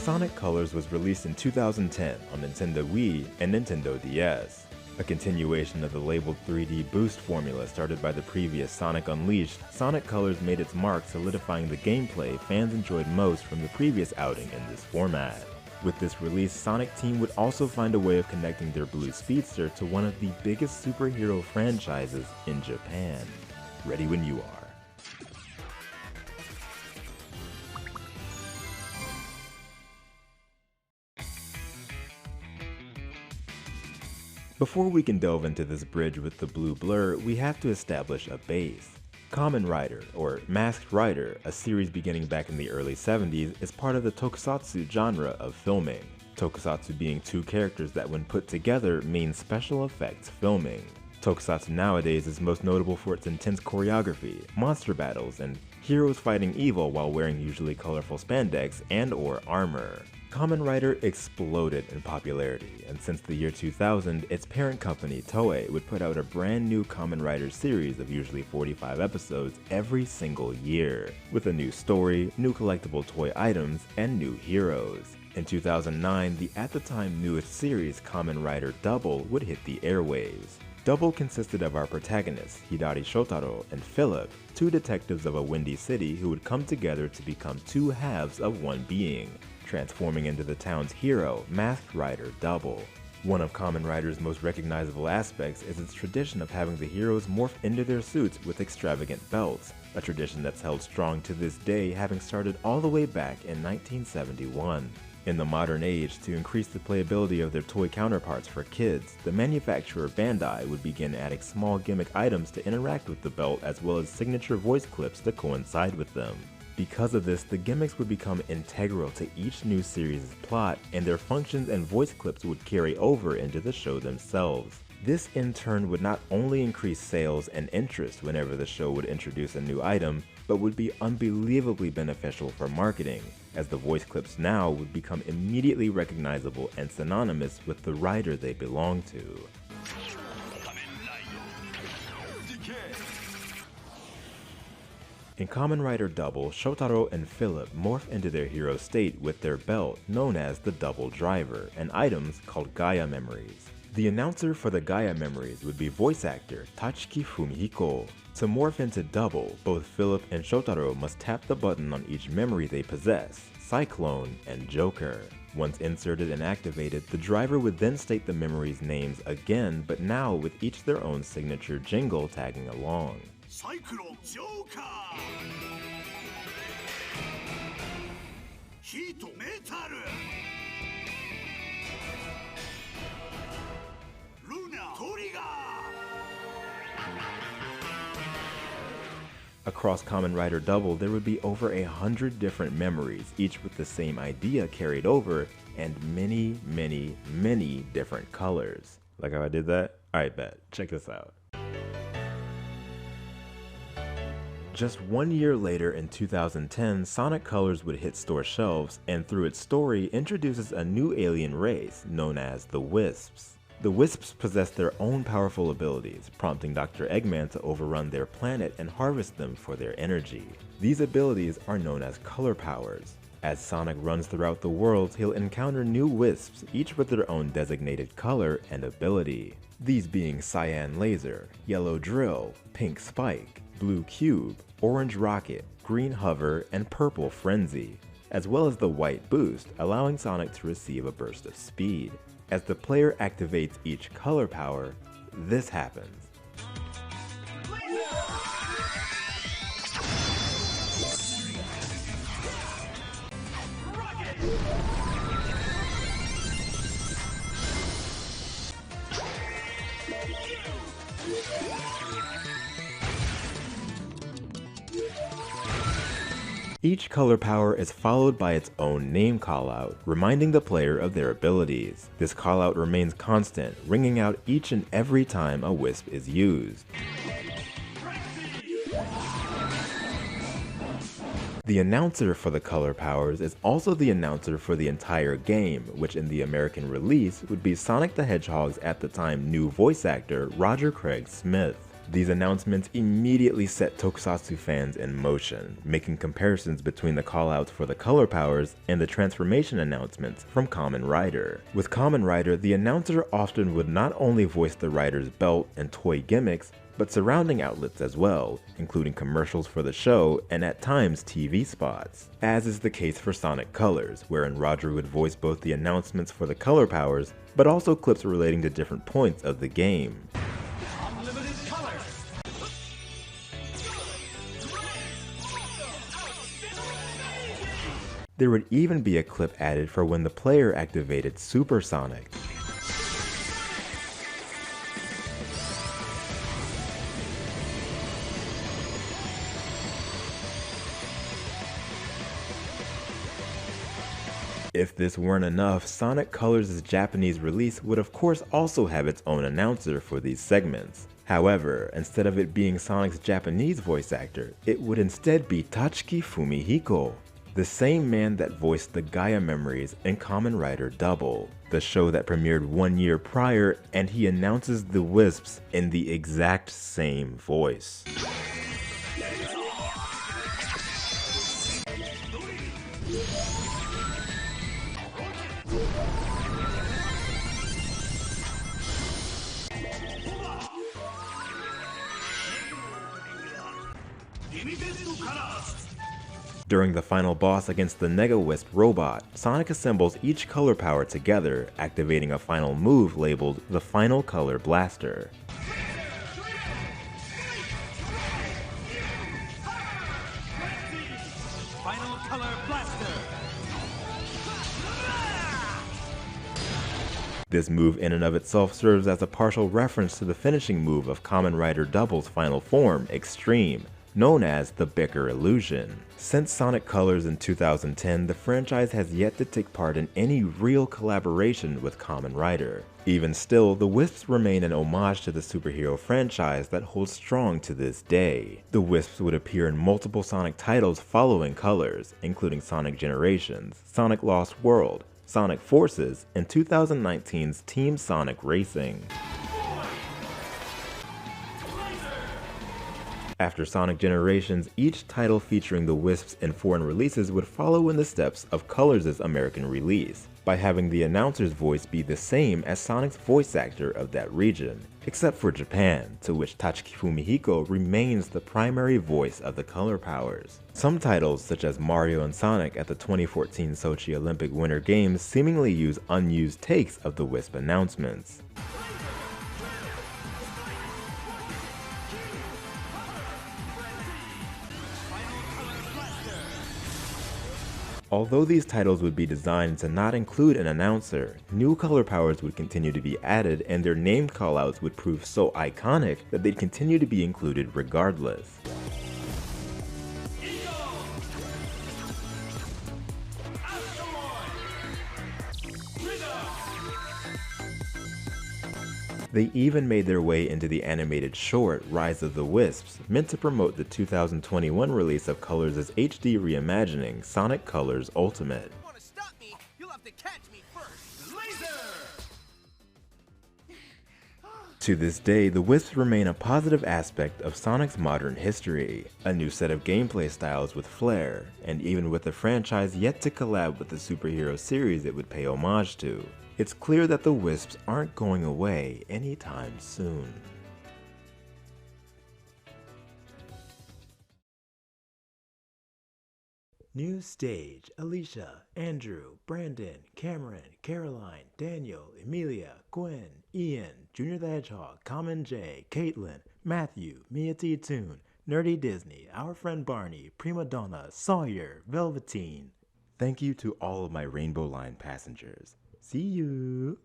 Sonic Colors was released in 2010 on Nintendo Wii and Nintendo DS. A continuation of the labeled 3D boost formula started by the previous Sonic Unleashed, Sonic Colors made its mark solidifying the gameplay fans enjoyed most from the previous outing in this format. With this release, Sonic Team would also find a way of connecting their Blue Speedster to one of the biggest superhero franchises in Japan. Ready when you are. Before we can delve into this bridge with the blue blur, we have to establish a base. Kamen Rider, or Masked Rider, a series beginning back in the early 70s, is part of the tokusatsu genre of filming. Tokusatsu being two characters that when put together means special effects filming. Tokusatsu nowadays is most notable for its intense choreography, monster battles, and heroes fighting evil while wearing usually colorful spandex and/or armor. Kamen Rider exploded in popularity, and since the year 2000, its parent company, Toei, would put out a brand new Kamen Rider series of usually 45 episodes every single year, with a new story, new collectible toy items, and new heroes. In 2009, the at the time newest series, Kamen Rider Double, would hit the airwaves. Double consisted of our protagonists, Hidari Shotaro and Philip, two detectives of a windy city who would come together to become two halves of one being, transforming into the town's hero, Masked Rider Double. One of Kamen Rider's most recognizable aspects is its tradition of having the heroes morph into their suits with extravagant belts, a tradition that's held strong to this day, having started all the way back in 1971. In the modern age, to increase the playability of their toy counterparts for kids, the manufacturer Bandai would begin adding small gimmick items to interact with the belt as well as signature voice clips to coincide with them. Because of this, the gimmicks would become integral to each new series' plot, and their functions and voice clips would carry over into the show themselves. This in turn would not only increase sales and interest whenever the show would introduce a new item, but would be unbelievably beneficial for marketing, as the voice clips now would become immediately recognizable and synonymous with the rider they belong to. In Kamen Rider Double, Shotaro and Philip morph into their hero state with their belt, known as the Double Driver, and items called Gaia Memories. The announcer for the Gaia Memories would be voice actor Tatsuki Fumihiko. To morph into Double, both Philip and Shotaro must tap the button on each memory they possess, Cyclone and Joker. Once inserted and activated, the driver would then state the memories' names again, but now with each their own signature jingle tagging along. Cyclone Joker! Heat Metal! Luna Trigger! Across Kamen Rider Double, there would be over 100 different memories, each with the same idea carried over, and many, many, many different colors. Like how I did that? Alright, bet. Check this out. Just 1 year later in 2010, Sonic Colors would hit store shelves, and through its story introduces a new alien race known as the Wisps. The Wisps possess their own powerful abilities, prompting Dr. Eggman to overrun their planet and harvest them for their energy. These abilities are known as color powers. As Sonic runs throughout the world, he'll encounter new Wisps, each with their own designated color and ability. These being Cyan Laser, Yellow Drill, Pink Spike, Blue Cube, Orange Rocket, Green Hover, and Purple Frenzy, as well as the White Boost, allowing Sonic to receive a burst of speed. As the player activates each color power, this happens. Each color power is followed by its own name callout, reminding the player of their abilities. This callout remains constant, ringing out each and every time a Wisp is used. The announcer for the color powers is also the announcer for the entire game, which in the American release would be Sonic the Hedgehog's at the time new voice actor, Roger Craig Smith. These announcements immediately set tokusatsu fans in motion, making comparisons between the callouts for the color powers and the transformation announcements from Kamen Rider. With Kamen Rider, the announcer often would not only voice the rider's belt and toy gimmicks, but surrounding outlets as well, including commercials for the show and at times TV spots. As is the case for Sonic Colors, wherein Roger would voice both the announcements for the color powers, but also clips relating to different points of the game. There would even be a clip added for when the player activated Super Sonic. If this weren't enough, Sonic Colors' Japanese release would of course also have its own announcer for these segments. However, instead of it being Sonic's Japanese voice actor, it would instead be Tatsuki Fumihiko, the same man that voiced the Gaia Memories in Kamen Rider Double, the show that premiered 1 year prior, and he announces the Wisps in the exact same voice. During the final boss against the Nega Wisp robot, Sonic assembles each color power together, activating a final move labeled the Final Color Blaster. Final Color Blaster! This move in and of itself serves as a partial reference to the finishing move of Kamen Rider Double's final form, Extreme, known as the Bicker Illusion. Since Sonic Colors in 2010, the franchise has yet to take part in any real collaboration with Kamen Rider. Even still, the Wisps remain an homage to the superhero franchise that holds strong to this day. The Wisps would appear in multiple Sonic titles following Colors, including Sonic Generations, Sonic Lost World, Sonic Forces, and 2019's Team Sonic Racing. After Sonic Generations, each title featuring the Wisps in foreign releases would follow in the steps of Colors' American release, by having the announcer's voice be the same as Sonic's voice actor of that region, except for Japan, to which Tatsuki Fumihiko remains the primary voice of the color powers. Some titles, such as Mario and Sonic at the 2014 Sochi Olympic Winter Games, seemingly use unused takes of the Wisp announcements. Although these titles would be designed to not include an announcer, new color powers would continue to be added and their named callouts would prove so iconic that they'd continue to be included regardless. They even made their way into the animated short Rise of the Wisps, meant to promote the 2021 release of Colors' HD reimagining, Sonic Colors Ultimate. You want to stop me, you'll have to catch me first. Laser! To this day, the Wisps remain a positive aspect of Sonic's modern history, a new set of gameplay styles with flair, and even with the franchise yet to collab with the superhero series it would pay homage to. It's clear that the Wisps aren't going away anytime soon. New stage: Alicia, Andrew, Brandon, Cameron, Caroline, Daniel, Emilia, Gwen, Ian, Junior the Hedgehog, Common J, Caitlin, Matthew, Mia T. Toon, Nerdy Disney, Our Friend Barney, Prima Donna, Sawyer, Velveteen. Thank you to all of my Rainbow Line passengers. See you!